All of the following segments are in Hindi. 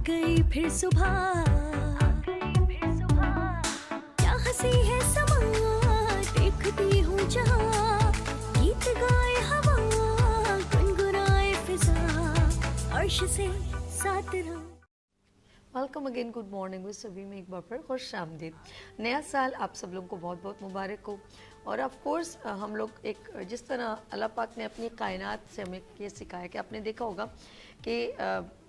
गई फिर सुबह, क्या हंसी है समा, देखती हूँ जहाँ, गीत गाए हवा, गुनगुनाए फिजा, अर्श से साथ रहा। Welcome again, good morning with सभी में एक बार फिर खुश आमदीद। नया साल आप सब लोगों को बहुत बहुत मुबारक हो। और ऑफ कोर्स हम लोग एक जिस तरह अल्लाह पाक ने अपनी कायनात से हमें ये सिखाया कि आपने देखा होगा कि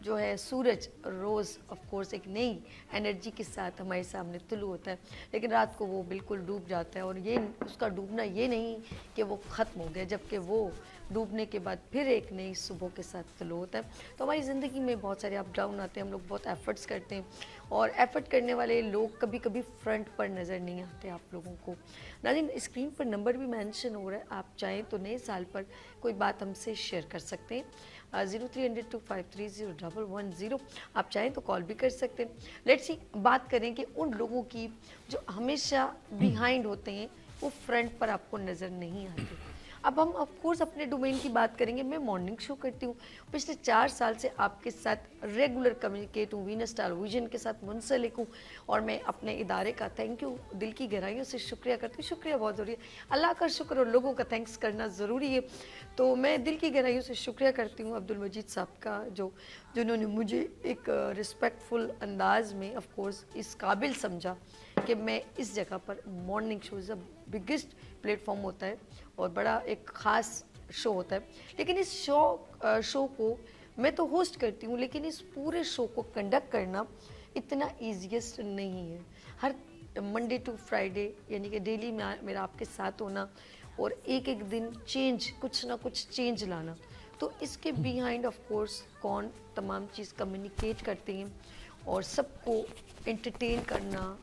जो है सूरज रोज़ ऑफ कोर्स एक नई एनर्जी के साथ हमारे सामने तुलू होता है, लेकिन रात को वो बिल्कुल डूब जाता है। और ये उसका डूबना ये नहीं कि वो ख़त्म हो गया, जबकि वो डूबने के बाद फिर एक नई सुबह के साथ तुलू होता है। तो हमारी ज़िंदगी में बहुत सारे अप डाउन आते हैं, हम लोग बहुत एफ़र्ट्स करते हैं और एफ़र्ट करने वाले लोग कभी कभी फ्रंट पर नज़र नहीं आते आप लोगों को। नाज़रीन, स्क्रीन पर नंबर भी मेंशन हो रहा है, आप चाहें तो नए साल पर कोई बात हमसे शेयर कर सकते हैं। 030025301110 आप चाहें तो कॉल भी कर सकते हैं। लेट्स सी, बात करें कि उन लोगों की जो हमेशा बिहाइंड होते हैं, वो फ्रंट पर आपको नज़र नहीं आते। अब हम ऑफ कोर्स अपने डोमेन की बात करेंगे। मैं मॉर्निंग शो करती हूँ, पिछले 4 साल से आपके साथ रेगुलर कम्युनिकेट हूँ, वीनस स्टार विजन के साथ मुंसलिक हूँ। और मैं अपने इदारे का थैंक यू दिल की गहराइयों से शुक्रिया करती हूँ। शुक्रिया बहुत ज़रूरी है, अल्लाह का शुक्र और लोगों का थैंक्स करना ज़रूरी है। तो मैं दिल की गहराइयों से शुक्रिया करती हूँ अब्दुल मजीद साहब का, जिन्होंने मुझे एक रिस्पेक्टफुल अंदाज में ऑफ कोर्स इस काबिल समझा कि मैं इस जगह पर morning show is the biggest platform होता है और बड़ा एक ख़ास शो होता है। लेकिन इस शो को मैं तो होस्ट करती हूँ, लेकिन इस पूरे शो को कंडक्ट करना इतना ईजीएस्ट नहीं है। हर मंडे टू फ्राइडे यानी कि डेली में मेरा आपके साथ होना और एक एक दिन चेंज, कुछ ना कुछ चेंज लाना, तो इसके बिहाइंड ऑफ कोर्स कौन तमाम चीज़ कम्युनिकेट करते हैं और सबको एंटरटेन करना,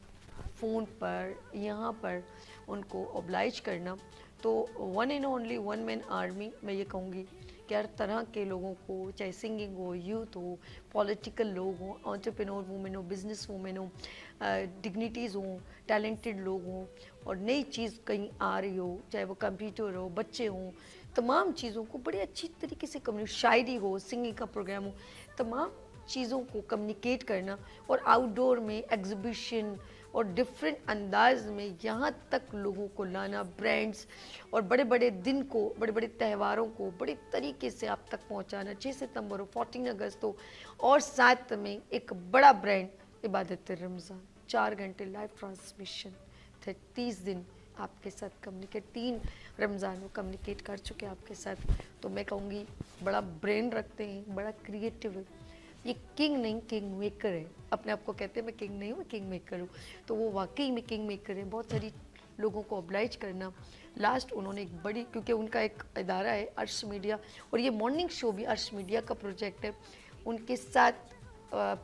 फ़ोन पर यहाँ पर उनको ऑब्लाइज करना। तो one and only one man army, मैं ये कहूँगी कि हर तरह के लोगों को, चाहे सिंगिंग हो, यूथ हो, पॉलिटिकल लोग हों, एंटरप्रेन्योर वुमेन हो, बिजनेस वुमेन हो, डिग्निटीज़ हों, टैलेंटेड लोग हों, और नई चीज़ कहीं आ रही हो, चाहे वो कंप्यूटर हो, बच्चे हों, तमाम चीज़ों को बड़े अच्छी तरीके से शायरी हो, सिंगिंग का प्रोग्राम हो, तमाम चीज़ों को कम्युनिकेट करना और आउटडोर में एग्जीबिशन और डिफरेंट अंदाज में यहाँ तक लोगों को लाना, ब्रांड्स और बड़े बड़े दिन को, बड़े बड़े त्योहारों को बड़े तरीके से आप तक पहुँचाना। 6 सितंबर हो, 14 अगस्त हो, और साथ में एक बड़ा ब्रांड इबादत रमज़ान, 4 घंटे लाइव ट्रांसमिशन, 30 दिन आपके साथ कम्युनिकेट, 3 रमज़ान को कम्युनिकेट कर चुके आपके साथ। तो मैं कहूँगी बड़ा ब्रेन रखते हैं, बड़ा क्रिएटिव है। ये किंग नहीं, किंग मेकर है। अपने आप को कहते हैं मैं किंग नहीं हूँ, मैं किंग मेकर हूँ, तो वो वाकई में किंग मेकर है। बहुत सारी लोगों को ऑब्लाइज करना। लास्ट उन्होंने एक बड़ी, क्योंकि उनका एक इदारा है अर्श मीडिया, और ये मॉर्निंग शो भी अर्श मीडिया का प्रोजेक्ट है। उनके साथ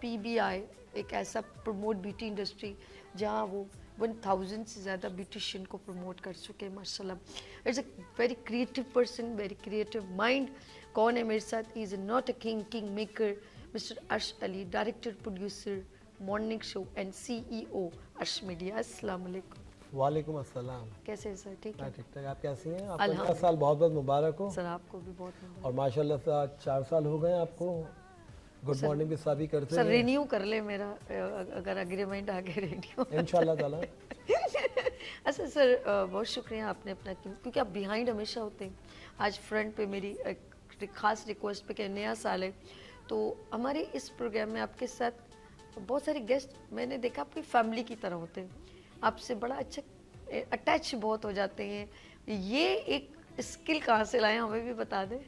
PBI एक ऐसा प्रमोट ब्यूटी इंडस्ट्री जहाँ वो 1000 से ज़्यादा ब्यूटिशियन को प्रमोट कर चुके हैं माशाल्लाह। It's a very creative person, very creative mind. कौन है मेरे साथ? Is not a king, king maker, mister Arsh Ali, director producer morning show and CEO Arsh media. अस्सलाम वालेकुम। वालेकुम अस्सलाम। कैसे हैं सर? ठीक है, ठीक ठाक। आप कैसी हैं? आपको नया साल बहुत बहुत मुबारक हो। सर आपको भी बहुत मुबारक। और माशाल्लाह से आज 4 साल हो गए आपको गुड मॉर्निंग भी सभी करते सर हैं। रिन्यू कर ले मेरा, अगर एग्रीमेंट आगे रिन्यू इंशाल्लाह ताला। अच्छा सर, बहुत शुक्रिया आपने अपना, क्योंकि आप बिहाइंड हमेशा होते हैं। आज फ्रंट पे मेरी एक ख़ास रिक्वेस्ट पे कि नया साल है, तो हमारे इस प्रोग्राम में आपके साथ बहुत सारे गेस्ट मैंने देखा आपकी फैमिली की तरह होते हैं, आपसे बड़ा अच्छा अटैच बहुत हो जाते हैं। ये एक स्किल कहाँ से लाए, हमें भी बता दें।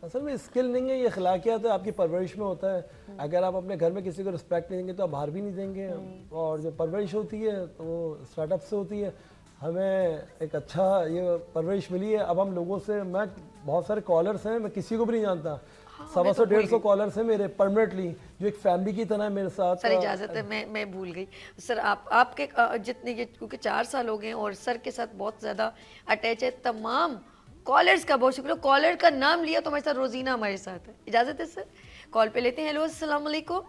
असल में स्किल नहीं है, ये अखलाकियात है, आपकी परवरिश में होता है। अगर आप अपने घर में किसी को रिस्पेक्ट नहीं देंगे तो आप बाहर भी नहीं देंगे। और जो परवरिश होती है तो वो स्टार्टअप से होती है। हमें एक अच्छा ये परवरिश मिली है। अब हम लोगों से, मैं बहुत सारे कॉलर्स हैं, मैं किसी को भी नहीं जानता, 125 से 150 कॉलर्स हैं मेरे परमानेंटली, जो एक फैमिली की तरह मेरे साथ। सर इजाज़त है, मैं भूल गई सर, आपके जितने ये, क्योंकि 4 साल हो गए और सर के साथ बहुत ज़्यादा अटैच है। तमाम कॉलर्स का बहुत शुक्रिया। कॉलर का नाम लिया तो हमारे साथ रोजीना हमारे साथ है। इजाज़त है सर, कॉल पे लेते हैं। हेलो, अस्सलाम वालेकुम।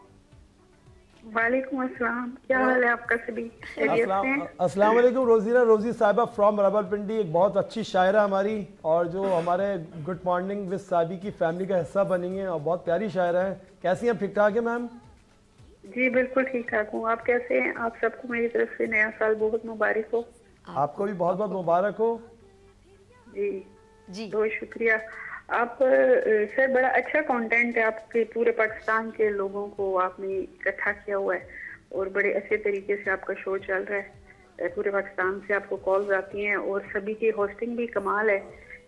वालेकुम अस्सलाम, क्या हाल है आपका सभी? अस्सलाम वालेकुम रोजीना। रोजी साहिबा फ्रॉम रावलपिंडी, एक बहुत अच्छी शायरा हमारी, और जो हमारे गुड मॉर्निंग विद साबी की फैमिली का हिस्सा बनी है और बहुत प्यारी शायरा है। कैसी हैं? ठीक ठाक है मैम? जी बिल्कुल ठीक ठाक हूँ। आप कैसे हैं? आप सबको मेरी तरफ से नया साल बहुत मुबारक हो। आपको भी बहुत बहुत मुबारक हो। जी जी बहुत शुक्रिया। आप सर बड़ा अच्छा कंटेंट है, आपके पूरे पाकिस्तान के लोगों को आपने इकट्ठा किया हुआ है और बड़े अच्छे तरीके से आपका शो चल रहा है। पूरे पाकिस्तान से आपको कॉल्स आती हैं और सभी की होस्टिंग भी कमाल है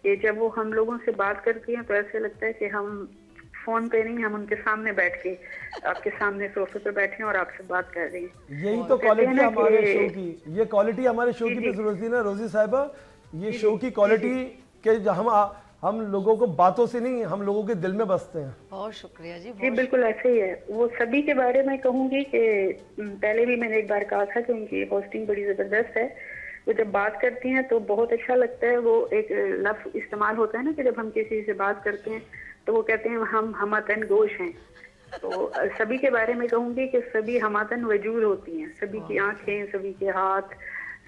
कि जब वो हम लोगों से बात करती हैं तो ऐसे लगता है कि हम फोन पे नहीं, हम उनके सामने बैठ के आपके सामने सोफे पे बैठे हैं और आपसे बात कर रहे हैं। यही तो कहते क्वालिटी हैं ना हमारे कि- शो की, ये क्वालिटी हमारे शो जी, की जी। भी जरूरत थी ना रोजी साहिबा। ये शो की क्वालिटी के जो हम लोगों को बातों से नहीं, हम लोगों के दिल में बसते हैं। बहुत शुक्रिया जी, जी बहुत बिल्कुल ऐसे ही है। वो सभी के बारे में कहूंगी कि पहले भी मैंने एक बार कहा था कि उनकी होस्टिंग बड़ी जबरदस्त है। वो जब बात करती हैं तो बहुत अच्छा लगता है। वो एक लफ्ज इस्तेमाल होता है ना कि जब हम किसी से बात करते हैं तो वो कहते हैं हम हमतन गोश हैं। तो सभी के बारे में कहूंगी कि सभी हमतन वजूद होती हैं। सभी की आंखें, सभी के हाथ,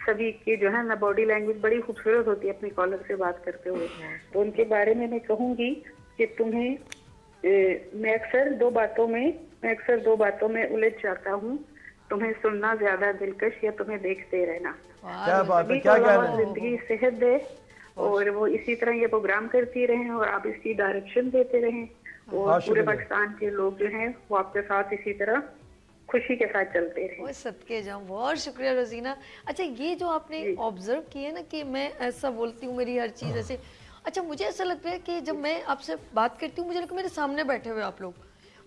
सभी की जो है ना बॉडी लैंग्वेज बड़ी खूबसूरत होती है अपने कॉलर से बात करते हुए। तो उनके बारे में मैं कहूंगी कि तुम्हें मैं अक्सर दो बातों में उलझ जाता हूँ, तुम्हें सुनना ज्यादा दिलकश या तुम्हें देखते रहना। क्या बात है, सभी को क्या कह अल्लाह रहे हैं। जिंदगी सेहत दे और वो इसी तरह ये प्रोग्राम करती रहें और आप इसकी डायरेक्शन देते रहें और बहुत पूरे शुक्रिया। पाकिस्तान के लोग जो हैं वो आपके साथ इसी तरह खुशी के साथ चलते रहें। बहुत सदके जाऊं, बहुत शुक्रिया रोजीना। अच्छा ये जो आपने ऑब्जर्व किया ना कि मैं ऐसा बोलती हूँ, मेरी हर चीज़ ऐसे, अच्छा मुझे ऐसा लगता है कि जब मैं आपसे बात करती हूँ मुझे लगता है मेरे सामने बैठे हुए आप लोग,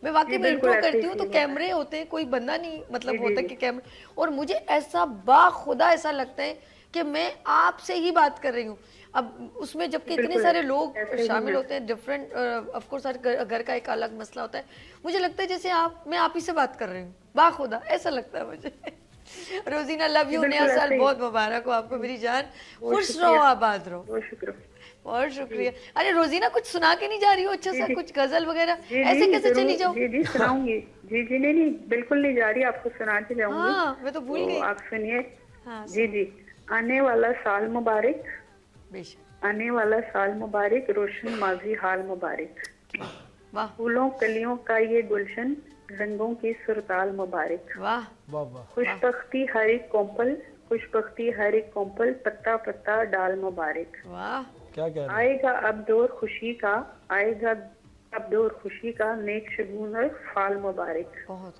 मैं वाकई जी, में बिल्कुल इंट्रो ऐसे करती ही हूँ तो feel होता है। कैमरे होते हैं, कोई बंदा नहीं मतलब जी, जी, होता जी। कि कैमरे, और मुझे ऐसा बाखुदा ऐसा लगता है कि मैं आपसे ही बात कर रही हूँ। अब उसमें जबकि इतने बिल्कुल सारे लोग ऐसे ही शामिल है। होते हैं, डिफरेंट ऑफ कोर्स हर घर का एक अलग मसला होता है, मुझे लगता है जैसे मैं आप ही से बात कर रही हूँ, बाखुदा ऐसा लगता है मुझे। रोजीना लव यू, बिल्कुल नया ऐसे साल ही। बहुत मुबारक हो आपको मेरी जान, बहुत खुश शुक्रिया। रहो, आबाद रहो। बहुत शुक्रिया। बहुत शुक्रिया। अरे रोजीना कुछ सुना के नहीं जा रही हो अच्छा जी, सा, जी। कुछ गजल वगैरह जी ऐसे जी कैसे जरूर, चली जाओ? जी जी सुनाऊंगी। जी जी नहीं बिल्कुल नहीं जा रही, आपको सुना के जाऊंगी। हाँ मैं तो भूल गई। आप सुनिए। हाँ जी जी। आने वाला साल मुबारक, बेशक, आने वाला साल मुबारक, रोशन माजी हाल मुबारक। वाह फूलों कलियों का ये गुलशन, रंगों की सुरताल मुबारक। वाह वाह वाह। खुशबख्ती हर एक कोंपल, खुशबख्ती हर एक कोंपल, पत्ता पत्ता डाल मुबारक। वाह, क्या कह रहे हैं। आएगा अब दौर खुशी का, आएगा अब दौर खुशी का, नेक शगुन और फाल मुबारक। बहुत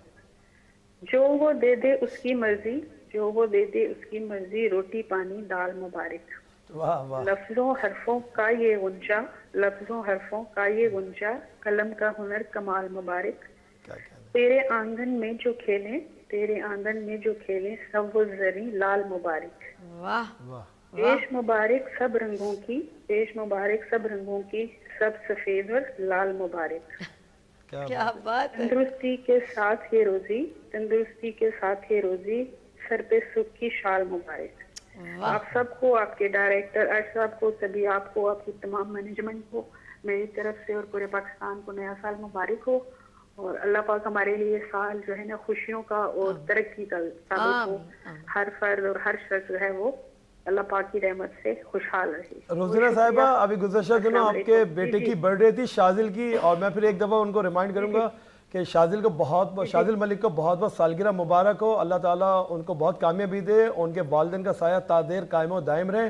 जो वो दे दे उसकी मर्जी, जो वो दे दे उसकी मर्जी, रोटी पानी दाल मुबारक। वाह वाह। लफ्जों हरफों का ये गुंजा, लफ्जों हरफों का ये गुंजा, कलम का हुनर कमाल मुबारक। क्या कह रहे हैं। तेरे आंगन में जो खेले, तेरे आंगन में जो खेले, सब वो जरी लाल मुबारक। वाह वाह। पेश मुबारक सब रंगों की, पेश मुबारक सब रंगों की, सब सफेद और लाल मुबारक। क्या क्या बात है। तंदुरुस्ती के साथ ये रोजी, तंदुरुस्ती के साथ ये रोजी, सर पे सुख की शाल मुबारक। वाह, आप सबको, आपके डायरेक्टर अरशद को, सभी आपको, आपकी तमाम मैनेजमेंट को मेरी तरफ से और पूरे पाकिस्तान को नया साल मुबारक हो और अल्लाह पाक हमारे लिए साल जो है ना खुशियों का और तरक्की का साबित हो। आमीन। हर फर्द और हर शख्स जो है वो अल्लाह पाक की रहमत से खुशहाल रहे। रोजीना साहिबा, अभी गुज़श्ता दिनों अस्सलाम आपके वालेकुम। बेटे जी, की जी। बर्थडे थी शाजिल की, और मैं फिर एक दफ़ा उनको रिमाइंड करूंगा कि शाजिल को शाजिल मलिक को बहुत बहुत सालगिरह मुबारक हो। अल्लाह ताला उनको बहुत कामयाबी दे, उनके वालिदैन का साया तादेर कायम व दायम रहे।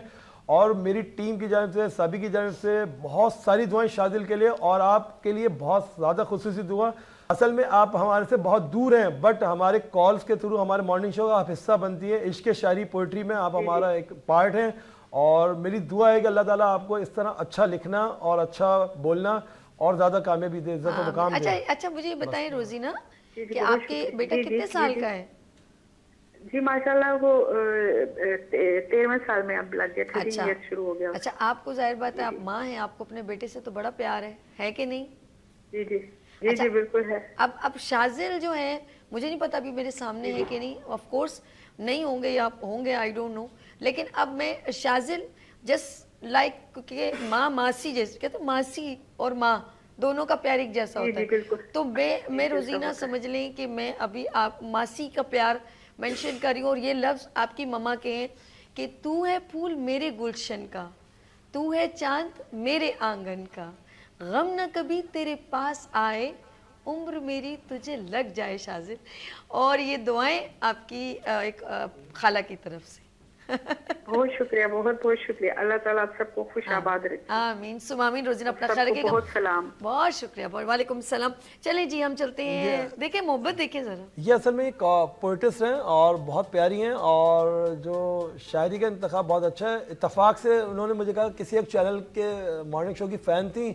और मेरी टीम की जानिब से, सभी की जानिब से बहुत सारी दुआएं शाजिल के लिए और आपके लिए बहुत ज़्यादा खुसूसी दुआ। असल में आप हमारे से बहुत दूर हैं, बट हमारे कॉल्स के थ्रू हमारे मॉर्निंग शो का आप हिस्सा बनती है। इश्क शायरी पोइट्री में आप हमारा एक पार्ट हैं और मेरी दुआ है कि अल्लाह ताला आपको इस तरह अच्छा लिखना और अच्छा बोलना और ज़्यादा कामयाबी दे, इज्जत और मुकाम अच्छा दे। अच्छा मुझे ये बताएं रोजीना जी, कि बहुत आपके शुक्रिया। बेटा जी, जी, कितने जी, साल जी। का है? जी माशाल्लाह वो 13वें साल में अब लग गया, 13 अच्छा ईयर शुरू हो गया। अच्छा, आपको जाहिर बात है आप माँ हैं, आपको अपने बेटे से तो बड़ा प्यार है कि नहीं? जी जी जी अच्छा, जी बिल्कुल है। अब शाजिल जो है, मुझे नहीं पता अभी मेरे सामने है कि नहीं, ऑफ कोर्स नहीं होंगे या होंगे, आई डोंट नो, लेकिन अब मैं शाजिल जस्ट लाइक के माँ मासी जैसे कहते हैं, मासी और माँ दोनों का प्यार एक जैसा जी, होता जी, है। बिल्कुल। तो मैं जैसा रोजीना होता है। समझ लें कि मैं अभी आप मासी का प्यार मेंशन कर रही हूँ और ये लफ्ज़ आपकी मम्मा के हैं कि तू है फूल मेरे गुलशन का, तू है चांद मेरे आंगन का, गम न कभी तेरे पास आए, उम्र मेरी तुझे लग जाए शाजिद। और ये दुआएं आपकी एक खाला की तरफ से। बहुत शुक्रिया, बहुत बहुत शुक्रिया। अल्लाह ताला आप सबको खुश आबाद रखे। आमीन सुमामीन। रोज़िन अपना ख्याल सबको रखिएगा। बहुत सलाम। बहुत शुक्रिया, बहुत वालेकुम सलाम। चलें जी हम चलते हैं, देखें मोहब्बत देखें ज़रा। ये असल में एक पोइटिस्ट हैं और बहुत प्यारी हैं, और जो शायरी का इंतखाब बहुत अच्छा है। इत्तेफाक से उन्होंने मुझे कहा किसी एक चैनल के मॉर्निंग शो की फ़ैन थी,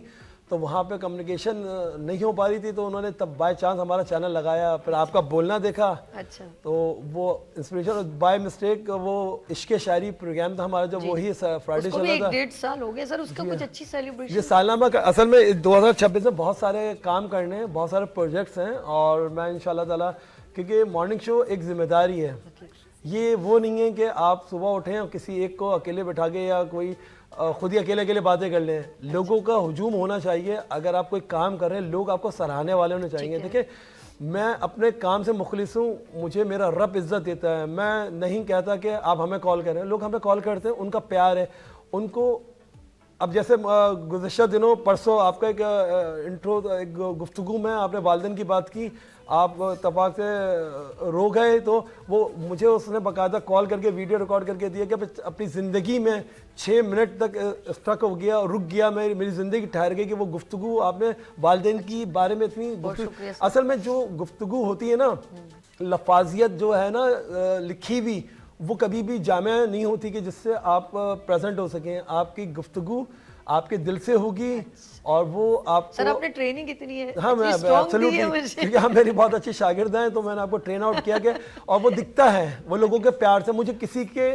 तो वहाँ पे कम्युनिकेशन नहीं हो पा रही थी, तो उन्होंने तब बाय चांस हमारा चैनल लगाया, फिर आपका बोलना देखा, अच्छा तो वो इंस्पिरेशन बाय मिस्टेक वो इश्क शायरी प्रोग्राम था हमारा, जो वही फ्राइडे उसको चल भी रहा एक था। 1.5 साल हो गया सर, उसका कुछ अच्छी ये सेलिब्रेशन। सालनामा का असल में 2026 में बहुत सारे काम करने हैं, बहुत सारे प्रोजेक्ट्स हैं, और मैं इंशाल्लाह ताला, क्योंकि मॉर्निंग शो एक जिम्मेदारी है, ये वो नहीं है कि आप सुबह उठें और किसी एक को अकेले बैठा के या कोई खुद ही अकेले अकेले बातें कर लें। लोगों का हुजूम होना चाहिए। अगर आप कोई काम कर रहे हैं, लोग आपको सराहने वाले होने चाहिए। देखिए, मैं अपने काम से मुखलिस हूँ, मुझे मेरा रब इज़्ज़त देता है। मैं नहीं कहता कि आप हमें कॉल करें, लोग हमें कॉल करते हैं, उनका प्यार है उनको। अब जैसे गुज़श्ता दिनों परसों आपका एक इंट्रो, एक गुफ्तगू में आपने वालिदैन की बात की, आप तफाक से रो गए, तो वो मुझे उसने बाकायदा कॉल करके वीडियो रिकॉर्ड करके दिया कि अपनी ज़िंदगी में 6 मिनट तक स्टक हो गया, रुक गया, मेरी ज़िंदगी ठहर गई कि वो गुफ्तगू आपने वालिदैन की बारे में इतनी असल में जो गुफ्तगू होती है ना, लफाजियत जो है ना लिखी हुई, वो कभी भी जामिया नहीं होती कि जिससे आप प्रेजेंट हो सकें। आपकी गुफ्तगू आपके दिल से होगी, और वो आप सर आपने ट्रेनिंग कितनी है? हाँ, मैं एब्सोल्युटली, क्योंकि आप मेरी बहुत अच्छी शागिर्द हैं, तो मैंने आपको ट्रेन आउट किया कि, और वो दिखता है वो लोगों के प्यार से। मुझे किसी के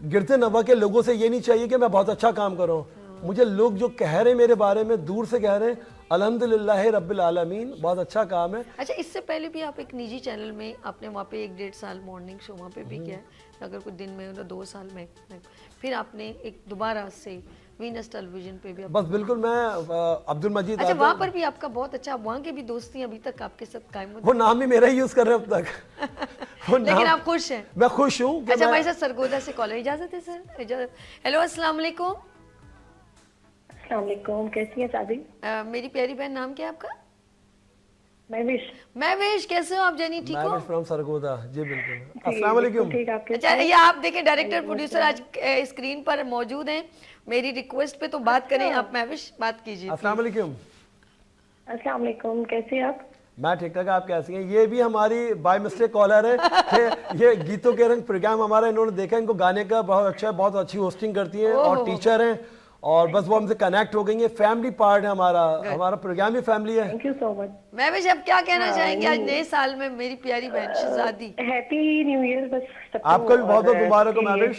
गिरते नवा के लोगों से ये नहीं चाहिए कि मैं बहुत अच्छा काम करूँ। मुझे लोग जो कह रहे हैं मेरे बारे में, दूर से कह रहे हैं, अल्हम्दुलिल्लाह रब्बिल आलमीन, बहुत अच्छा काम है। अच्छा, इससे पहले भी आप एक निजी चैनल में आपने वहाँ पे 1-1.5 साल मॉर्निंग शो वहाँ पे भी किया है, अगर कुछ दिन में मतलब 2 साल में, फिर आपने एक दोबारा से वीनस टेलीविजन पे भी बस बिल्कुल, मैं अब्दुल मजीद। अच्छा, वहाँ पर भी आपका बहुत अच्छा, वहाँ के भी दोस्ती अभी तक आपके साथ कायम वो नाम ही मेरा ही यूज कर रहे हैं अब तक। लेकिन आप खुश हैं? मैं खुश हूँ। अच्छा, हमारे साथ सरगोदा से कॉलर, इजाजत है सर? इजाजत। हेलो, अस्सलाम वालेकुम। अस्सलाम वालेकुम, कैसी हैं सादी? मेरी प्यारी बहन, नाम क्या है आपका? महविश, कैसे हो आप जनी? ठीक हो? फ्रॉम सरगोदा। जी बिल्कुल, अस्सलाम वालेकुम। ठीक, आपके? अच्छा, ये आप देखें डायरेक्टर प्रोड्यूसर आज स्क्रीन पर मौजूद हैं, मेरी रिक्वेस्ट पे तो बात करें आप। महविश, बात कीजिए। अस्सलाम वालेकुम। अस्सलाम वालेकुम, कैसे हैं आप? मैं ठीक ठाक, आप कैसी हैं? ये भी हमारी बाय मिस्टेक कॉलर है कि ये गीतों के रंग प्रोग्राम हमारा इन्होंने देखा, इनको गाने का बहुत अच्छा है, बहुत अच्छी होस्टिंग करती हैं और टीचर हैं, और बस वो हमसे कनेक्ट हो गई है। फैमिली पार्ट है हमारा प्रोग्राम भी फैमिली है। Thank you so much. Mahvish, अब क्या कहना चाहेंगे आज नए साल में मेरी प्यारी बहन शहजादी? हैप्पी न्यू ईयर बस सबको। आपको भी बहुत बहुत मुबारक हो Mahvish.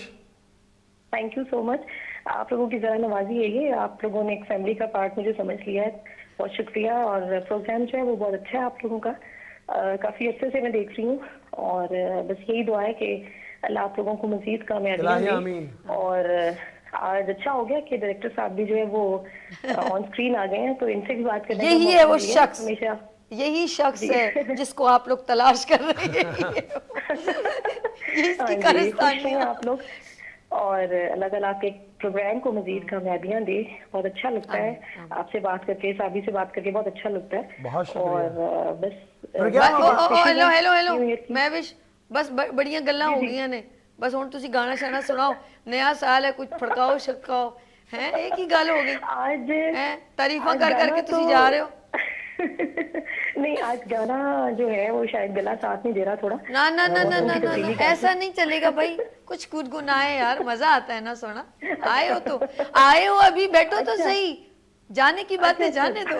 Thank you so much. आप लोगों की जरा नवाजी है ये, आप लोगों ने एक फैमिली का पार्ट मुझे समझ लिया है, बहुत शुक्रिया। और प्रोग्राम जो है वो बहुत अच्छा है आप लोगों का, काफी अच्छे से मैं देख रही हूँ, और बस यही दुआ है कि अल्लाह आप लोगों को मजीद कामयाबी दे। और आज अच्छा हो गया कि डायरेक्टर साहब भी जो है वो ऑन स्क्रीन आ गए हैं, तो इनसे भी बात करने यही है वो शख्स, हमेशा यही शख्स है जिसको आप लोग तलाश कर रहे हैं। आप लोग, और अल्लाह ताला आपके प्रोग्राम को मजीद कामयाबियां दे। बहुत अच्छा लगता है आपसे बात करके, साबी से बात करके बहुत अच्छा लगता है। बहुत और बस हेलो महविश, बस बड़ियां गल्लां हो गई ने, बस हुण तुसी गाना शाना सुनाओ, नया साल है, कुछ फड़काओ शड़काओ हैं, एक ही गल हो गई आज हैं, तारीफां कर करके तुसी जा रहे हो। नहीं, आज गाना जो है वो शायद गला साथ नहीं दे रहा थोड़ा। ना ना ना ना ना ना, ऐसा नहीं चलेगा भाई, कुछ गुनगुनाए यार, मजा आता है ना सोना। आए हो अभी, बैठो तो सही, जाने की बातें जाने दो।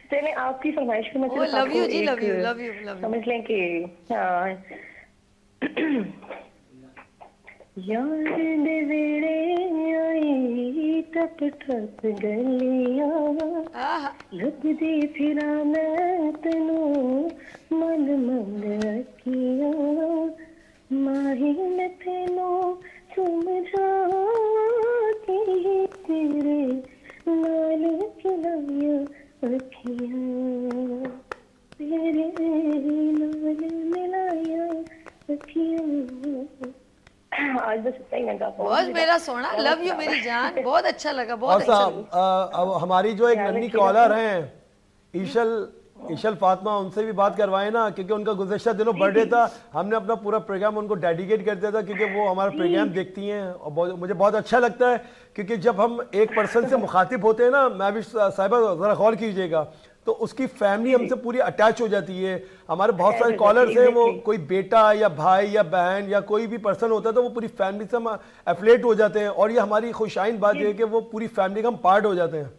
चले, आपकी फरमाइश को मैं लव यू जी, लव यू समझ लें कि यार दे वेड़े आई टप टप गलियां, लगदी फिरा मैं तेनू मन मन अखियां, माही मैं तेनू समझा के तेरे नाल खिलाया अखियां, तेरे नाल मिलाया अखियां। आज बस इतना ही लगा। बहुत मेरा सोना, लव यू मेरी जान, बहुत अच्छा लगा, बहुत अच्छा। अब हमारी जो एक नन्ही कॉलर हैं, ईशल फातिमा उनसे भी बात करवाए ना, क्योंकि उनका गुज़श्ता दिनों बर्थडे था, हमने अपना पूरा प्रोग्राम उनको डेडिकेट कर दिया था, क्योंकि वो हमारा प्रोग्राम देखती हैं और मुझे बहुत अच्छा लगता है, क्योंकि जब हम एक पर्सन से मुखातिब होते हैं ना, मैं भी साहिबा ज़रा गौर कीजिएगा, तो उसकी फैमिली हमसे पूरी अटैच हो जाती है। हमारे बहुत सारे कॉलर्स हैं, वो कोई बेटा या भाई या बहन या कोई भी पर्सन होता है तो वो पूरी फैमिली से हम एफिलेट हो जाते हैं, और ये हमारी खुशाइन बात ये है कि वो पूरी फैमिली का हम पार्ट हो जाते हैं।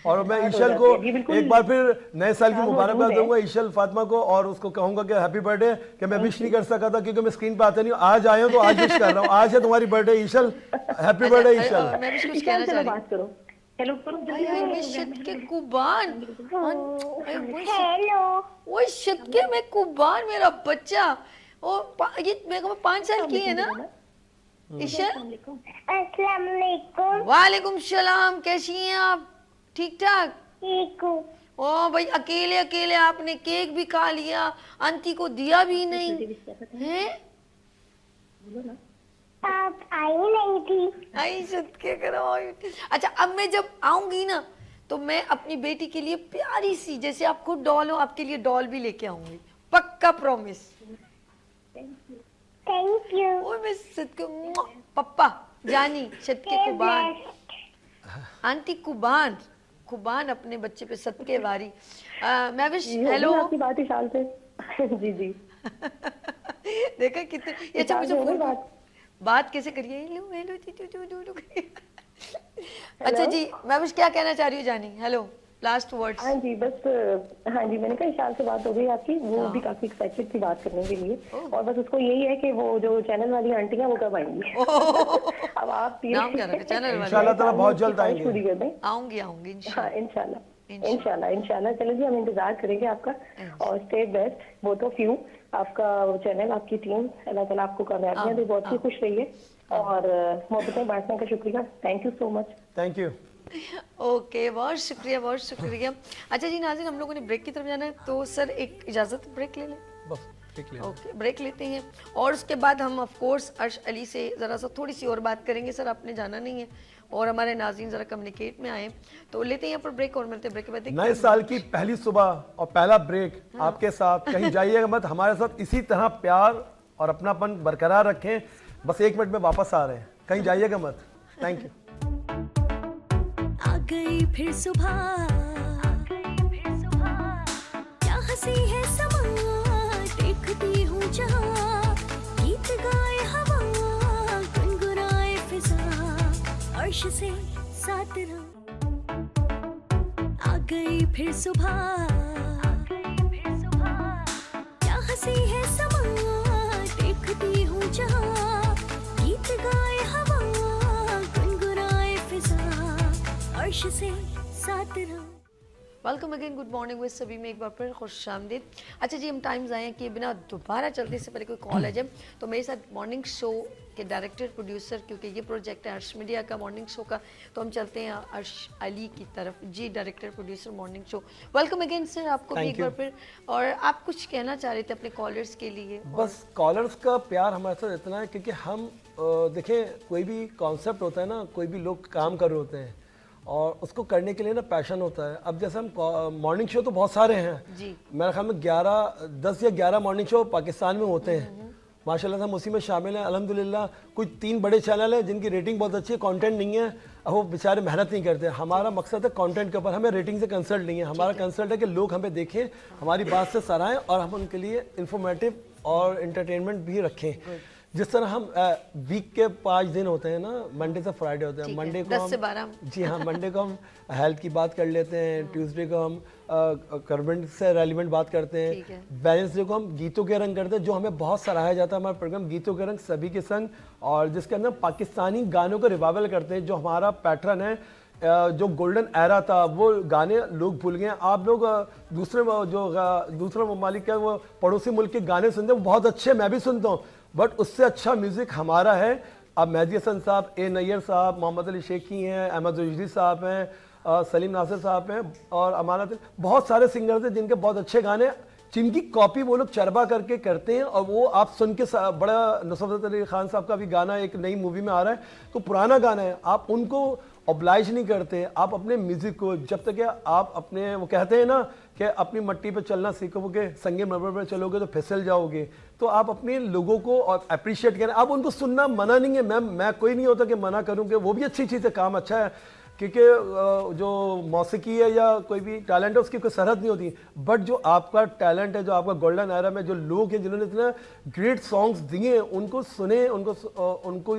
और मैं ईशल को एक बार फिर नए साल की मुबारकबाद दूंगा ईशल फातिमा को, और उसको कहूंगा कि हैप्पी बर्थडे, कि मैं विश नहीं कर सका था क्योंकि मैं स्क्रीन पे आता नहीं हूँ, आज आया हूँ तो आज विश कर रहा हूँ। आज है तुम्हारी बर्थडे ईशल, हैप्पी बर्थडे ईशल। मैं भी कुछ कहना चाह रही हूँ। हेलो Ay, shit के कुबान। हेलो ओए shit के मैं कुबान मेरा बच्चा। ये मेरे को 5 साल की है ना? ईशा? अस्सलाम वालेकुम। वालेकुम सलाम, कैसी हैं आप? ठीक ठाक? ठीक हूँ। ओ भाई अकेले अकेले आपने केक भी खा लिया, आंटी को दिया भी नहीं, हैं? आप आई नहीं थी। आई सदके करो। अच्छा अब मैं जब आऊंगी ना तो मैं अपनी बेटी के लिए प्यारी सी, जैसे आप खुद डॉल हो, आपके लिए डॉल भी लेके आऊंगी, पक्का प्रॉमिस। Thank you. ओए मैं सदके पप्पा जानी सदके कुबान, आंटी कुबान कुबान अपने बच्चे पे सदके वारी। मैं भी हेलो आपकी बात ईशान से जी जी देखा कितने ये। अच्छा मुझे फोन बात कैसे करिए, हेलो हेलो अच्छा जी, मैं बस क्या कहना चाह रही हूँ जानी, हेलो लास्ट वर्ड्स। हाँ जी बस, हाँ जी मैंने कहा ईशान से बात हो गई आपकी, वो भी काफी एक्साइटेड थी बात करने के लिए, और बस उसको यही है कि वो जो चैनल वाली आंटी है वो कब आएंगी। अब आप नाम क्या रखा चैनल वाली? इंशाल्लाह ताला बहुत जल्द आएंगे। आऊंगी आऊंगी हाँ इंशाल्लाह चलो जी, हम इंतजार करेंगे आपका, और stay best both of you, आपका चैनल, आपकी टीम, अल्लाह ताला आपको कामयाबियां दे, बहुत ही खुश रहिए, और मोहब्बतें बांटने का शुक्रिया, thank you so much. Thank you. Okay बहुत शुक्रिया बहुत शुक्रिया। अच्छा जी नाज़रीन, हम लोगों ने ब्रेक की तरफ जाना है, तो सर एक इजाज़त ब्रेक ले लें। बस ठीक है। ओके ब्रेक लेते हैं, और उसके बाद हम ऑफ कोर्स अर्श अली से ज़रा सा थोड़ी सी और बात करेंगे। सर आपने जाना नहीं है, और हमारे नाज़रीन ज़रा कम्युनिकेट में आए, तो लेते हैं यहाँ पर ब्रेक और मिलते हैं ब्रेक के बाद। नए साल की पहली सुबह और पहला ब्रेक आपके साथ, कहीं जाइएगा मत, हमारे साथ इसी तरह प्यार और अपनापन बरकरार रखें। बस 1 मिनट में वापस आ रहे हैं, कहीं जाइएगा मत। Thank you. आ गई फिर सुबह, क्या हंसी है समा, देखती हूँ जहाँ, गीत गाए हवा, गुनगुनाए फिजा, अर्श से साथ रहो। आ गई फिर सुबह, क्या हंसी है समा, देखती हूँ जहाँ, गीत गाए हवा, गुनगुनाए फिजा, अर्श से साथ रहो। Welcome again, good morning with सभी में एक बार फिर खुश आमदीद। अच्छा जी, हम टाइम्स आए हैं कि बिना दोबारा चलते से पहले कोई कॉल आ जाए, तो मेरे साथ मॉर्निंग शो के डायरेक्टर प्रोड्यूसर, क्योंकि ये प्रोजेक्ट है अर्श मीडिया का मॉर्निंग शो का, तो हम चलते हैं अर्श अली की तरफ। जी director producer morning show, welcome again sir आपको भी एक बार फिर। और आप कुछ कहना चाह रहे थे अपने कॉलर्स के लिए? बस कॉलर्स का प्यार हमारे साथ इतना है, क्योंकि हम देखें कोई भी कॉन्सेप्ट होता है ना, कोई भी लोग काम कर रहे होते हैं और उसको करने के लिए ना पैशन होता है। अब जैसे हम मॉर्निंग शो तो बहुत सारे हैं जी, मेरे ख्याल में 10 या 11 मॉर्निंग शो पाकिस्तान में होते हैं माशाल्लाह से, हम उसी में शामिल हैं अल्हम्दुलिल्लाह। कुछ 3 बड़े चैनल हैं जिनकी रेटिंग बहुत अच्छी है, कंटेंट नहीं है, अब वो बेचारे मेहनत नहीं करते। हमारा मकसद है कंटेंट के ऊपर, हमें रेटिंग से कंसल्ट नहीं है, हमारा कंसल्ट है कि लोग हमें देखें, हमारी बात से सराहें, और हम उनके लिए इंफॉर्मेटिव और एंटरटेनमेंट भी रखें। जिस तरह हम वीक के 5 दिन होते हैं ना, मंडे से फ्राइडे होते हैं, मंडे को 10 से 12 जी हाँ, मंडे को हम हेल्थ की बात कर लेते हैं, ट्यूसडे को हम करंट से रेलिवेंट बात करते हैं, वेडनेसडे को हम गीतों के रंग करते हैं, जो हमें बहुत सराहा जाता है हमारा प्रोग्राम गीतों के रंग सभी के संग, और जिसके अंदर पाकिस्तानी गानों को रिवाइवल करते हैं, जो हमारा पैटर्न है, जो गोल्डन एरा था वो गाने लोग भूल गए हैं। आप लोग दूसरे ममालिक के वो पड़ोसी मुल्क के गाने सुनते हैं, वो बहुत अच्छे, मैं भी सुनता हूँ, बट उससे अच्छा म्यूज़िक हमारा है। अब मेहदी हसन साहब, ए नैयर साहब, मोहम्मद अली शेखी हैं, अहमद रुजदी साहब हैं, सलीम नासिर साहब हैं, और अमानत, बहुत सारे सिंगर्स हैं जिनके बहुत अच्छे गाने, जिनकी कॉपी वो लोग चरबा करके करते हैं, और वो आप सुन के बड़ा नुसरत अली खान साहब का भी गाना एक नई मूवी में आ रहा है, तो पुराना गाना है, आप उनको ऑब्लाइज नहीं करते। आप अपने म्यूजिक को जब तक आप अपने, वो कहते हैं ना कि अपनी मट्टी पे चलना सीखोगे, संगे मरमर पर चलोगे तो फिसल जाओगे। तो आप अपने लोगों को अप्रिशिएट करें, आप उनको सुनना मना नहीं है। मैं कोई नहीं होता कि मना करूं कि वो भी अच्छी चीज़ है, काम अच्छा है, क्योंकि जो मौसीकी है या कोई भी टैलेंट है उसकी कोई सरहद नहीं होती। बट जो आपका टैलेंट है, जो आपका गोल्डन एरा में जो लोग हैं जिन्होंने इतना ग्रेट सॉन्ग्स दिए हैं, उनको सुने, उनको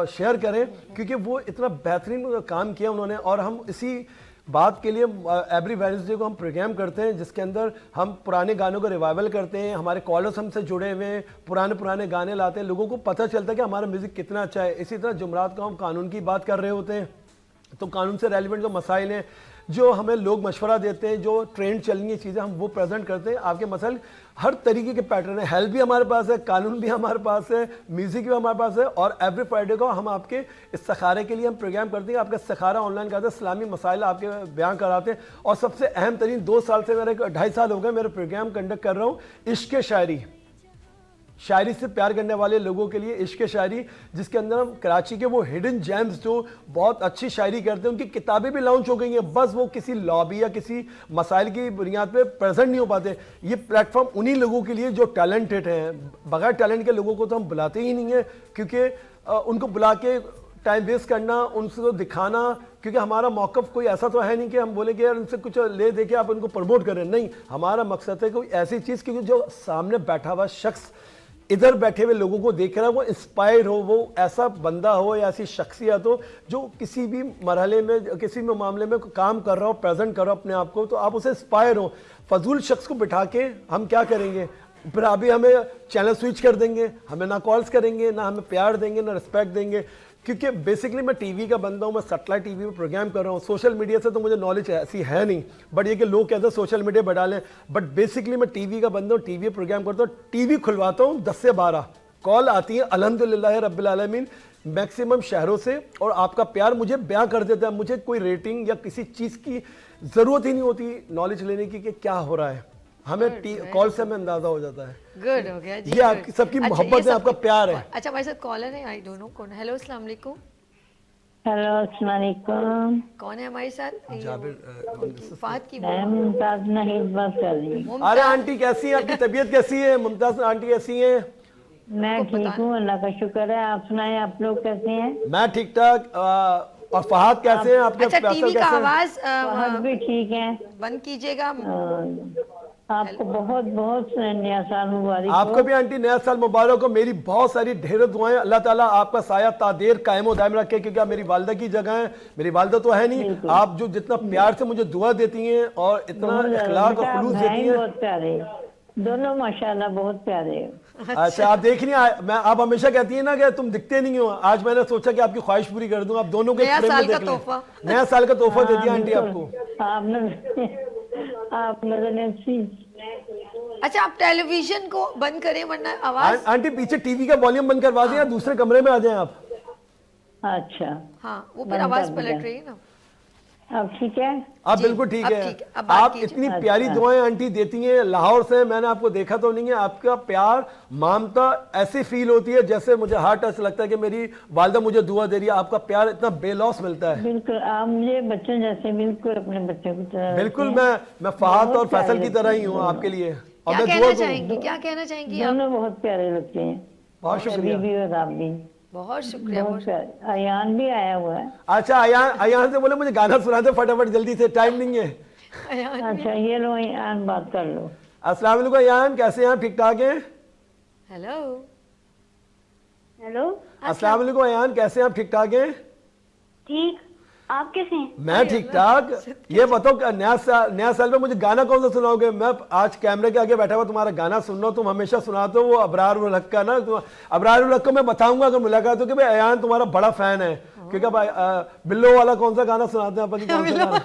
शेयर करें, क्योंकि वो इतना बेहतरीन काम किया उन्होंने। और हम इसी बात के लिए एवरी वेडनेसडे को हम प्रोग्राम करते हैं, जिसके अंदर हम पुराने गानों को रिवाइवल करते हैं। हमारे कॉलर्स हमसे जुड़े हुए हैं, पुराने गाने लाते हैं, लोगों को पता चलता है कि हमारा म्यूज़िक कितना अच्छा है। इसी तरह जुमरात को हम कानून की बात कर रहे होते हैं, तो कानून से रेलिवेंट जो मसाइल हैं, जो हमें लोग मशवरा देते हैं, जो ट्रेंड चलनी है चीज़ें, हम वो प्रेजेंट करते हैं। आपके मसाइल हर तरीके के पैटर्न है, हेल्थ भी हमारे पास है, कानून भी हमारे पास है, म्यूज़िक भी हमारे पास है। और एवरी फ्राइडे को हम आपके इस्तिखारे के लिए हम प्रोग्राम करते हैं। आपका इस्तिखारा ऑनलाइन करते हैं, इस्लामी मसाइल आपके बयान कराते हैं। और सबसे अहम तरीन 2 साल से, मेरे 2.5 साल हो गए मेरे प्रोग्राम कंडक्ट कर रहा हूँ, इश्क शायरी, शायरी से प्यार करने वाले लोगों के लिए इश्क शायरी, जिसके अंदर हम कराची के वो हिडन जेम्स जो बहुत अच्छी शायरी करते हैं, उनकी किताबें भी लॉन्च हो गई हैं। बस वो किसी लॉबी या किसी मसाइल की बुनियाद पे प्रेजेंट नहीं हो पाते। ये प्लेटफॉर्म उन्हीं लोगों के लिए जो टैलेंटेड हैं। बगैर टैलेंट के लोगों को तो हम बुलाते ही नहीं हैं, क्योंकि उनको बुला के टाइम वेस्ट करना, उनको दिखाना, क्योंकि हमारा मौक़िफ़ कोई ऐसा तो है नहीं कि हम बोले कि यार उनसे कुछ ले दे के आप उनको प्रमोट करें। नहीं, हमारा मकसद है कोई ऐसी चीज़, क्योंकि जो सामने बैठा हुआ शख्स इधर बैठे हुए लोगों को देख रहा है, वो इंस्पायर हो, वो ऐसा बंदा हो या ऐसी शख्सियत हो जो किसी भी मरहले में, किसी भी मामले में काम कर रहा हो, प्रेजेंट कर रहा हो अपने आप को, तो आप उसे इंस्पायर हो। फजूल शख्स को बिठा के हम क्या करेंगे? फिर अभी हमें चैनल स्विच कर देंगे, हमें ना कॉल्स करेंगे, ना हमें प्यार देंगे, ना रिस्पेक्ट देंगे। क्योंकि बेसिकली मैं टीवी का बंदा हूँ, मैं सैटेलाइट टीवी में प्रोग्राम कर रहा हूँ। सोशल मीडिया से तो मुझे नॉलेज ऐसी है नहीं, बट ये कि लोग कहते हैं सोशल मीडिया बढ़ा लें, बट बेसिकली मैं टीवी का बंदा हूँ, टीवी प्रोग्राम करता हूँ, टीवी खुलवाता हूँ। 10 से 12 कॉल आती है अल्हम्दुलिल्लाह रब्बिल आलमीन मैक्सिमम शहरों से, और आपका प्यार मुझे ब्याह कर देता है। मुझे कोई रेटिंग या किसी चीज़ की ज़रूरत ही नहीं होती नॉलेज लेने की कि क्या हो रहा है, हमें कॉल से हमें अंदाजा हो जाता है। गुड हो गया जी, ये आपकी सबकी मोहब्बत है, आपका प्यार है। अच्छा, हमारे साथ कॉलर है, आई डोंट नो कौन। हेलो, अस्सलाम वालेकुम। हेलो, अस्सलाम वालेकुम। कौन है हमारे साथ? फाहद की मैं मुमताज नाहिद बात कर रही हूँ। अरे आंटी कैसी है, आपकी तबीयत कैसी है? मुमताज आंटी कैसी है? मैं ठीक हूँ, अल्लाह का शुक्र है। आप सुनाएं, आप लोग कैसे हैं? मैं ठीक ठाक। और फहद कैसे हैं आपके? अच्छा, फैसल टीवी का कैसे हैं? आवाज बहुत भी ठीक है। बंद कीजिएगा। आपको बहुत बहुत नया साल मुबारक हो। आपको भी आंटी नया साल मुबारक हो। मेरी बहुत सारी ढेरों दुआएं, अल्लाह ताला आपका साया तादेर कायम व दायम रखे, क्योंकि आप मेरी वालदा की जगह है। मेरी वालदा तो है नहीं, आप जो जितना प्यार से मुझे दुआ देती हैं और इतना इखलाक और खुलूस देती हैं, बहुत प्यारे दोनों, माशाल्लाह बहुत प्यारे। अच्छा, आप देख रही हैं, मैं आप हमेशा कहती हैं ना कि तुम दिखते नहीं हो। आज मैंने सोचा कि आपकी ख्वाहिश पूरी कर दूं, आप दोनों के नया फ्रेम में साल का देख लें। तोहफा। नया साल का तोहफा दे दिया आंटी आपको। अच्छा, आप टेलीविजन को बंद करें वरना आवाज। आंटी पीछे टीवी का वॉल्यूम बंद करवा दें, या दूसरे कमरे में आ जाएं आप। अच्छा, हाँ, वो फिर आवाज पलट रही है ना। अब ठीक है? आप जी, बिल्कुल ठीक अब है। ठीक है, अब बात आप कीजिए। इतनी प्यारी दुआएं आंटी देती हैं। लाहौर से मैंने आपको देखा तो नहीं है, आपका प्यार ममता ऐसी फील होती है जैसे मुझे हार्ट टच लगता है कि मेरी वालदा मुझे दुआ दे रही है। आपका प्यार इतना बेलौस मिलता है। बिल्कुल, आप मुझे बच्चों जैसे, बिल्कुल अपने बच्चों की तरह। बिल्कुल, मैं फहद और फैसल की तरह ही हूँ आपके लिए। और क्या मैं दुआ कहना दूं। चाहेंगी, क्या कहना चाहेंगी आप? दोनों बहुत प्यारे लगते हैं। बहुत शुक्रिया। अभी भी और आप भी बहुत शुक्रिया। बहुत प्यारे। अयान भी आया हुआ है। अच्छा, अयान से बोले मुझे गाना सुना दे फटाफट, जल्दी से, टाइम नहीं है। अच्छा, ये लो, अयान बात कर लो। अस्सलाम वालेकुम अयान, कैसे हैं आप? ठीक ठाक हैं? हेलो, हेलो, अस्सलाम वालेकुम अयान, कैसे हैं आप? ठीक ठाक हैं? ठीक, आप कैसे हैं? मैं ठीक ठाक। ये बताओ, नया साल में मुझे गाना कौन सा सुनाओगे? मैं आज कैमरे के आगे बैठा हुआ तुम्हारा गाना सुन रहा हूँ। तुम हमेशा सुनाते हो वो अबरार उल हक का ना। अबरार उल हक को मैं बताऊंगा अगर मुलाकात हो कि भाई अयान तुम्हारा बड़ा फैन है। क्योंकि बिल्लो वाला कौन सा गाना सुनाते हैं? पता नहीं कौन सा गाना,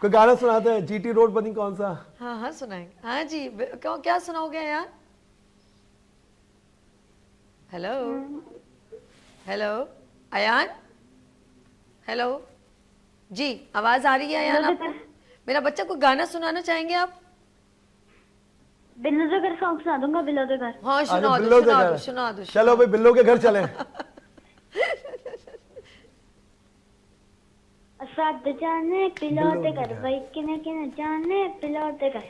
कोई गाना सुनाते हैं, जीटी रोड पता नहीं कौन सा। हाँ हाँ सुनाएंगे। हाँ जी, क्यों, क्या सुनाओगे यार? हेलो हेलो अयान, हेलो जी, आवाज आ रही है अयान आपको? मेरा बच्चा को गाना सुनाना चाहेंगे आप? बिल्लो के घर सॉन्ग सुना दूंगा, बिल्लो के घर। हाँ, अरे सुना बिल्लो दो के सुना घर। दो सुना दो। चलो भाई, बिल्लो के घर चलें। साथ जाने पिलौते घर भाई किने किने जाने पिलौते घर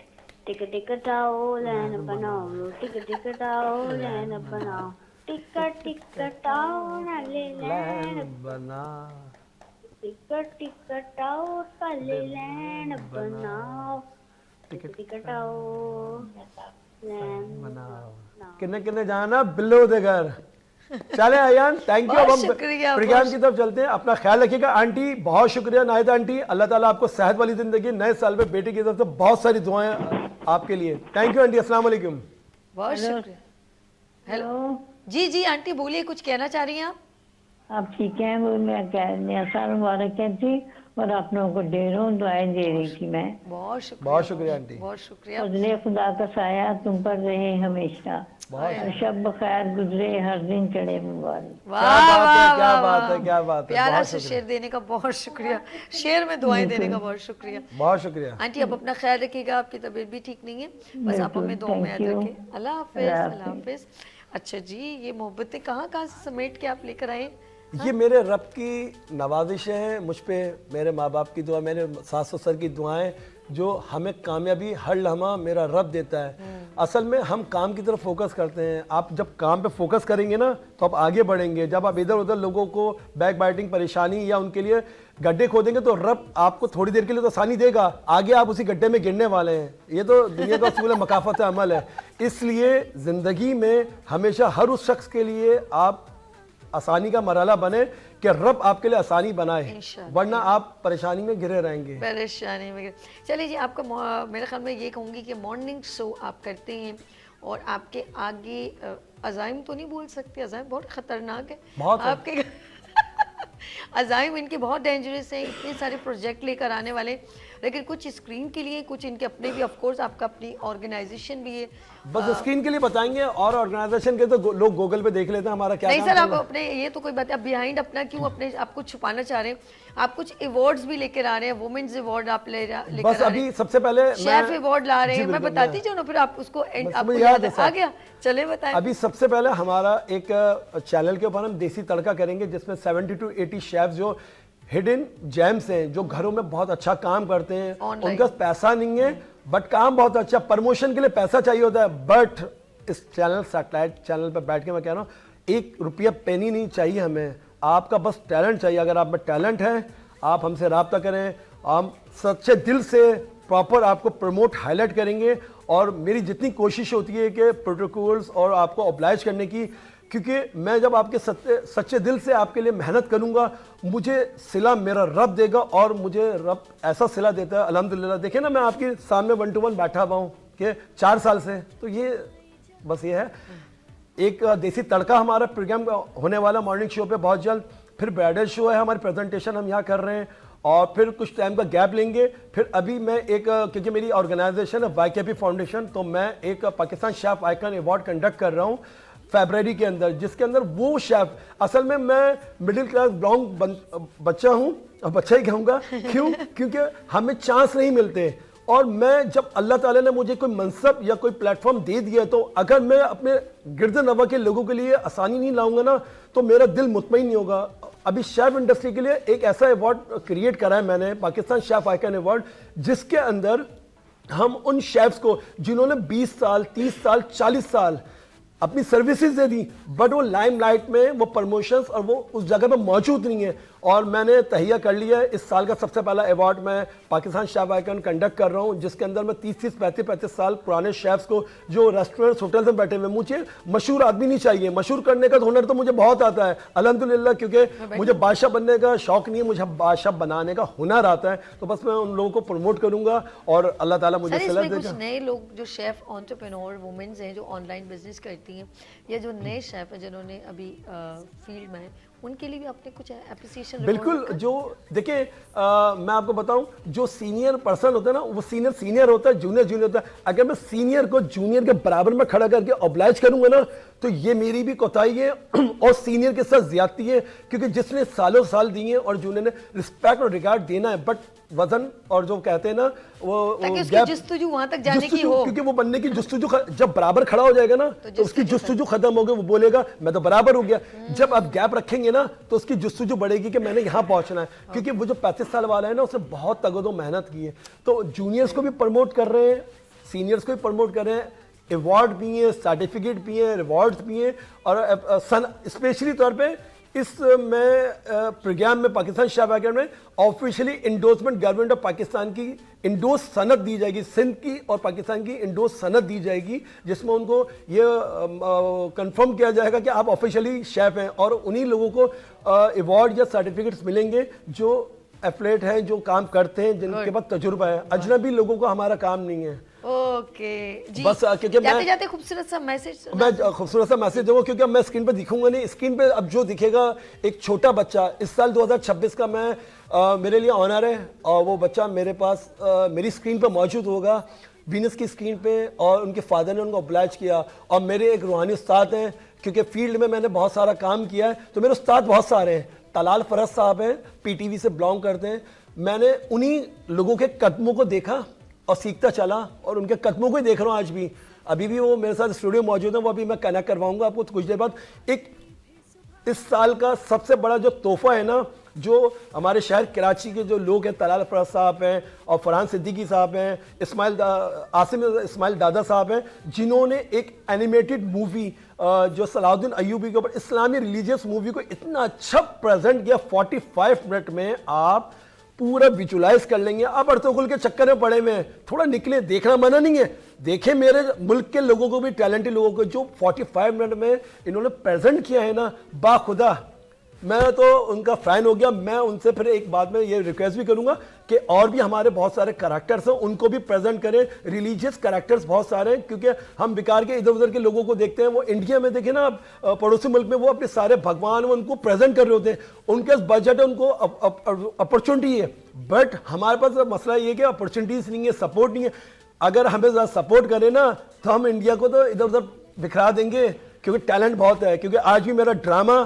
टिक टिक टाओ लैन बनाओ टिक टिक टाओ लैन बनाओ टिक टिक टाओ ले लैन बना टिक टिक टाओ ले लैन बनाओ टिक टिक टाओ लैन बनाओ किन्ने किन्ने जाना बिल्लो दे घर। चले अयान, थैंक यू। अब बहुत हम शुक्रिया, प्रोग्राम बहुत की तरफ चलते हैं। अपना ख्याल रखिएगा आंटी, बहुत शुक्रिया नाहिद आंटी। अल्लाह ताला आपको सेहत वाली जिंदगी, नए साल में बेटे की तरफ से बहुत सारी दुआएं आपके लिए। थैंक यू आंटी, अस्सलाम वालेकुम। बहुत शुक्रिया। हेलो जी जी आंटी बोलिए, कुछ कहना चाह रही हैं आप? ठीक हैं? वो मैं नया साल मुबारक कहती और आप लोगों को ढेरों दुआएं दे रही थी मैं। बहुत शुक्रिया, बहुत शुक्रिया आंटी। बहुत शुक्रिया। फजले खुदा का साया तुम पर रहे हमेशा, और शब बखैर गुजरे हर दिन चढ़े मुबारक। वाह क्या बात है, वाह क्या वाह, बात है, वाह। क्या बात है। प्यारा बहुत से शुक्रिया। शेर देने का बहुत शुक्रिया, शेर में दुआएं देने का बहुत शुक्रिया। बहुत शुक्रिया आंटी अब अपना ख्याल रखिएगा, आपकी तबीयत भी ठीक नहीं है, बस आप हमें दुआ में याद Thank you. रखें। अल्लाह हाफिज, अल्लाह हाफिज। अच्छा जी, ये मोहब्बतें कहाँ कहाँ से समेट के आप लेकर आए? ये मेरे रब की नवाजिशें हैं मुझ पे, मेरे माँ बाप की दुआ, मेरे सास ससुर की दुआएं, जो हमें कामयाबी हर लम्हा मेरा रब देता है। असल में हम काम की तरफ फोकस करते हैं। आप जब काम पे फोकस करेंगे ना तो आप आगे बढ़ेंगे। जब आप इधर उधर लोगों को बैक बाइटिंग, परेशानी या उनके लिए गड्ढे खोदेंगे तो रब आपको थोड़ी देर के लिए तो आसानी देगा, आगे आप उसी गड्ढे में गिरने वाले हैं। ये तो दुनिया का असूल मकाफत अमल है। इसलिए ज़िंदगी में हमेशा हर उस शख्स के लिए आप आसानी का मरहला बने कि रब आपके लिए आसानी बनाए, इंशाअल्लाह। वरना आप परेशानी में घिरे रहेंगे। परेशानी में। चलिए जी, आपका मेरे ख्याल में ये कहूँगी कि मॉर्निंग शो आप करते हैं और आपके आगे अज़ाइम तो नहीं बोल सकते, अज़ाइम बहुत ख़तरनाक है बहुत है। आपके अज़ाइम इनके बहुत डेंजरस हैं, इतने सारे प्रोजेक्ट लेकर आने वाले, लेकिन कुछ स्क्रीन के लिए, कुछ इनके अपने भी, ऑफ कोर्स आपका अपनी ऑर्गेनाइजेशन भी है। बस स्क्रीन के लिए बताएंगे और ऑर्गेनाइजेशन के तो लोग गूगल पे देख लेते हैं हमारा क्या नहीं काम सर, चल आप रहा है। अपने ये तो कोई बात है, आप बिहाइंड अपना क्यों अपने आपको छुपाना चाह रहे हैं? आप कुछ अवार्ड्स भी लेकर आ रहे हैं, वुमेन्स अवार्ड आप लेकर बस आ रहे अभी हैं, सबसे पहले शेफ अवार्ड ला रहे जी हैं। मैं बिल्कुल, बताती जाऊँ ना, फिर आप उसको बस आपको मुझे याद है आ गया? चले बताएं। अभी सबसे पहले हमारा एक चैनल के ऊपर हम देसी तड़का करेंगे, जिसमें 70 to 80 शेफ जो हिडन जेम्स हैं, जो घरों में बहुत अच्छा काम करते हैं, Online। उनका पैसा नहीं है बट काम बहुत अच्छा, प्रमोशन के लिए पैसा चाहिए होता है, बट इस चैनल, सैटेलाइट चैनल पर बैठ के मैं कह रहा हूँ, 1 रुपया पेनी नहीं चाहिए हमें। आपका बस टैलेंट चाहिए। अगर आप में टैलेंट है, आप हमसे रब्ता करें, हम सच्चे दिल से प्रॉपर आपको प्रमोट हाईलाइट करेंगे। और मेरी जितनी कोशिश होती है कि प्रोटोकॉल्स और आपको ऑब्लाइज करने की, क्योंकि मैं जब आपके सच्चे दिल से आपके लिए मेहनत करूंगा, मुझे सिला मेरा रब देगा, और मुझे रब ऐसा सिला देता है अल्हम्दुलिल्लाह। देखिए ना, मैं आपके सामने 1 to 1 बैठा हुआ हूँ कि 4 साल से, तो ये बस ये है। एक देसी तड़का हमारा प्रोग्राम होने वाला मॉर्निंग शो पे बहुत जल्द, फिर ब्राइडल शो है, हमारी प्रेजेंटेशन हम यहाँ कर रहे हैं, और फिर कुछ टाइम का गैप लेंगे। फिर अभी मैं एक, क्योंकि मेरी ऑर्गेनाइजेशन है YKP फाउंडेशन, तो मैं एक Pakistan chef icon award conduct कर रहा हूँ फरवरी के अंदर, जिसके अंदर वो शेफ, असल में मैं मिडिल क्लास बिलोंग बच्चा हूँ, बच्चा ही कहूँगा, क्यों? क्योंकि हमें चांस नहीं मिलते। और मैं, जब अल्लाह ताला ने मुझे कोई मनसब या कोई प्लेटफॉर्म दे दिया, तो अगर मैं अपने गिरद नवा के लोगों के लिए आसानी नहीं लाऊंगा ना, तो मेरा दिल मुतमईन नहीं होगा। अभी शेफ इंडस्ट्री के लिए एक ऐसा अवार्ड क्रिएट करा है मैंने, पाकिस्तान शेफ आइकन अवार्ड, जिसके अंदर हम उन शेफ्स को जिन्होंने 20 साल, 30 साल, 40 साल अपनी सर्विसेज दे दी, बट वो लाइमलाइट में, वो प्रमोशंस और वो उस जगह पे मौजूद नहीं है। और मैंने तहिया कर लिया है, इस साल का सबसे पहला अवार्ड मैं पाकिस्तान शेफ आइकन कंडक्ट कर रहा हूँ, जिसके अंदर मैं 30-30, 35-35 साल पुराने शेफ्स को, जो रेस्टोरेंट्स, होटल्स में बैठे हुए, मुझे मशहूर आदमी नहीं चाहिए, मशहूर करने का हुनर तो मुझे बहुत आता है अल्हम्दुलिल्लाह, क्योंकि मुझे बादशाह बनने का शौक नहीं है, मुझे बादशाह बनाने का हुनर आता है। तो बस मैं उन लोगों को प्रमोट करूंगा और अल्लाह ताला मुझे सर, सलाह इसमें देगा। कुछ नए लोग जो शेफ एंटरप्रेन्योर वुमेन्स हैं, जो ऑनलाइन बिजनेस करती हैं, या जो नए शेफ हैं जिन्होंने अभी फील्ड में हैं, उनके लिए भी आपने कुछ एप्रिसिएशन? बिल्कुल। जो देखिए, मैं आपको बताऊं, जो सीनियर पर्सन होता है ना, वो सीनियर होता है, जूनियर होता है। अगर मैं सीनियर को जूनियर के बराबर में खड़ा करके ऑब्लाइज करूंगा ना, तो ये मेरी भी कोताही है और सीनियर के साथ ज्यादती है, क्योंकि जिसने सालों साल दिए हैं और जूनियर ने रिस्पेक्ट और रिगार्ड देना है, बट वजन और जो कहते हैं ना वो ताकि उसकी गैप, जुस्तजू वहां तक जाने की जुस्तजू, हो। क्योंकि वो बनने की जुस्तजू जब बराबर खड़ा हो जाएगा ना तो उसकी जुस्तजू खत्म हो गई, वो बोलेगा मैं तो बराबर हो गया। जब आप गैप रखेंगे ना तो उसकी जुस्तजू बढ़ेगी कि मैंने यहाँ पहुंचना है, क्योंकि वो जो 35 साल वाला है ना उसने बहुत तगड़ो मेहनत की है। तो जूनियर्स को भी प्रमोट कर रहे हैं, सीनियर्स को भी प्रमोट कर रहे हैं, अवार्ड भी है, सर्टिफिकेट भी है, रिवॉर्ड्स भी हैं। और स्पेशली तौर पे इस प्रोग्राम में पाकिस्तान शेफ अकेडमी में officially endorsement government of Pakistan की इंडोर्स सनद दी जाएगी, सिंध की और पाकिस्तान की इंडोर्स सनद दी जाएगी, जिसमें उनको ये कंफर्म किया जाएगा कि आप ऑफिशियली शेफ हैं। और उन्हीं लोगों को अवार्ड या सर्टिफिकेट्स मिलेंगे जो एथलीट हैं, जो काम करते हैं, जिनके पास तजुर्बा है। अजनबी लोगों का हमारा काम नहीं है। ओके जी, बस क्योंकि जाते जाते खूबसूरत सा मैसेज, मैं खूबसूरत सा मैसेज दूंगा, क्योंकि अब मैं स्क्रीन पे दिखूंगा नहीं। स्क्रीन पे अब जो दिखेगा एक छोटा बच्चा, इस साल 2026 का मैं मेरे लिए ऑनर है, और वो बच्चा मेरे पास मेरी स्क्रीन पे मौजूद होगा, वीनस की स्क्रीन पे। और उनके फादर ने उनको ऑब्लाइज किया, और मेरे एक रूहानी उस्ताद हैं, क्योंकि फील्ड में मैंने बहुत सारा काम किया है, तो मेरे उस्ताद बहुत सारे हैं। तलाल फरज साहब हैं, पीटीवी से बिलोंग करते हैं। मैंने उन्हीं लोगों के कदमों को देखा और सीखता चला, और उनके कदमों को ही देख रहा हूँ आज भी। अभी भी वो मेरे साथ स्टूडियो मौजूद है, वो अभी मैं कनेक्ट करवाऊंगा आपको कुछ देर बाद। एक इस साल का सबसे बड़ा जो तोहफा है ना, जो हमारे शहर कराची के जो लोग हैं, तलाल फरज साहब हैं और फरहान सिद्दीकी साहब हैं, आसिम इस्माइल दादा साहब हैं, जिन्होंने एक एनिमेटेड मूवी जो सलाउद्दीन अयूबी के ऊपर इस्लामी रिलीजियस मूवी को इतना अच्छा प्रेजेंट किया। 45 मिनट में आप पूरा विजुलाइज कर लेंगे। आप अर्तुगरुल के चक्कर में पड़े में थोड़ा निकले, देखना मना नहीं है, देखें मेरे मुल्क के लोगों को भी, टैलेंटेड लोगों को, जो 45 मिनट में इन्होंने प्रेजेंट किया है ना, बाखुदा मैं तो उनका फैन हो गया। मैं उनसे फिर एक बात में ये रिक्वेस्ट भी करूंगा कि और भी हमारे बहुत सारे कैरेक्टर्स हैं, उनको भी प्रेजेंट करें। रिलीजियस कैरेक्टर्स बहुत सारे हैं, क्योंकि हम बिकार के इधर उधर के लोगों को देखते हैं, वो इंडिया में देखें ना, पड़ोसी मुल्क में वो अपने सारे भगवान उनको प्रेजेंट कर रहे होते हैं, उनके पास बजट है, उनको अपॉर्चुनिटी है। बट हमारे पास मसला ये है कि अपॉर्चुनिटीज नहीं है, सपोर्ट नहीं है। अगर हमें ज़्यादा सपोर्ट करें ना तो हम इंडिया को तो इधर उधर बिखरा देंगे, क्योंकि टैलेंट बहुत है। क्योंकि आज भी मेरा ड्रामा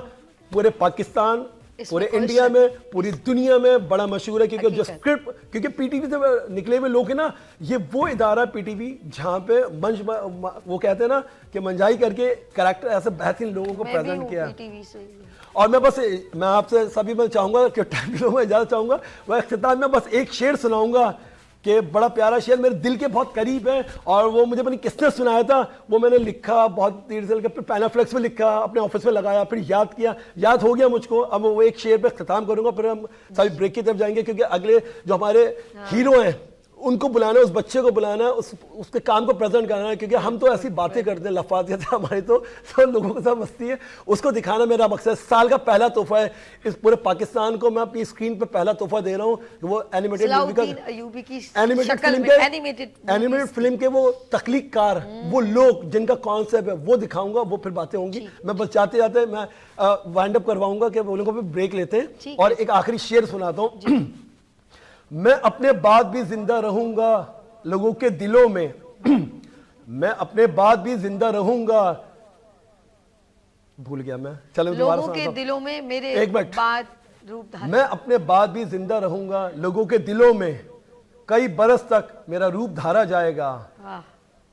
पूरे पाकिस्तान, पूरे इंडिया में, पूरी दुनिया में बड़ा मशहूर है, क्योंकि जो स्क्रिप्ट, क्योंकि पीटीवी से निकले हुए लोग हैं ना, ये वो इदारा पीटीवी जहाँ पे मंच, वो कहते हैं ना कि मंजाई करके कैरेक्टर ऐसे बेहतरीन लोगों को प्रेजेंट किया। और मैं आपसे सभी मैं चाहूंगा कि टाइम में ज़्यादा चाहूंगा, वह इख्तिताम में बस एक शेर सुनाऊंगा कि बड़ा प्यारा शेर मेरे दिल के बहुत करीब है, और वो मुझे पता नहीं किसने सुनाया था, वो मैंने लिखा बहुत देर से, फिर पैनाफ्लेक्स में लिखा, अपने ऑफिस में लगाया, फिर याद किया, याद हो गया मुझको। अब वो एक शेर पे ख़त्म करूंगा, फिर हम सभी ब्रेक की तरफ जाएंगे, क्योंकि अगले जो हमारे हीरो हैं उनको बुलाना है, उस बच्चे को बुलाना है, उसके काम को प्रेजेंट करना है। क्योंकि हम तो ऐसी बातें करते हैं, लफाजियत हमारी तो सब लोगों के साथ मस्ती है, उसको दिखाना मेरा मकसद है। साल का पहला तोहफा है इस पूरे पाकिस्तान को, मैं अपनी स्क्रीन पे पहला तोहफा दे रहा हूँ। वो एनिमेटेड मूवी का, एनिमेटेड फिल्म के वो तख्लीककार, वो लोग जिनका कॉन्सेप्ट है, वो दिखाऊंगा, वो फिर बातें होंगी। मैं बस जाते जाते मैं वाइंड अप करवाऊंगा कि वो लोगों को ब्रेक लेते हैं, और एक आखिरी शेर सुनाता हूँ। मैं अपने बाद भी जिंदा रहूंगा लोगों के दिलों में, मैं अपने बाद भी जिंदा रहूंगा, भूल गया मैं, चलो लोगों के दिलों में मेरे एक मिनट, बाद रूप धारण, मैं अपने बाद भी जिंदा रहूंगा लोगों के दिलों में, कई बरस तक मेरा रूप धारा जाएगा।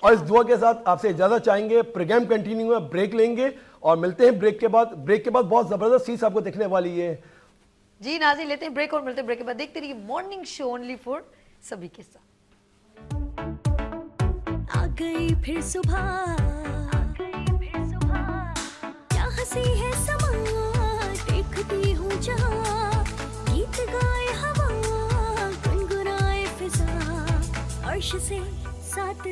और इस दुआ के साथ आपसे इजाजत चाहेंगे। प्रोग्राम कंटिन्यू है, ब्रेक लेंगे और मिलते हैं ब्रेक के बाद। ब्रेक के बाद बहुत जबरदस्त चीज आपको देखने वाली है जी। नाज़रीन लेते हैं ब्रेक और मिलते हैं ब्रेक के बाद। देखते रहिए मॉर्निंग शो ओनली फॉर सभी के साथ। आ गई फिर सुबह, क्या हंसी है समा, देखती हूँ जहाँ, गीत गाए हवा, गुनगुनाए फिजा, अर्श से साथ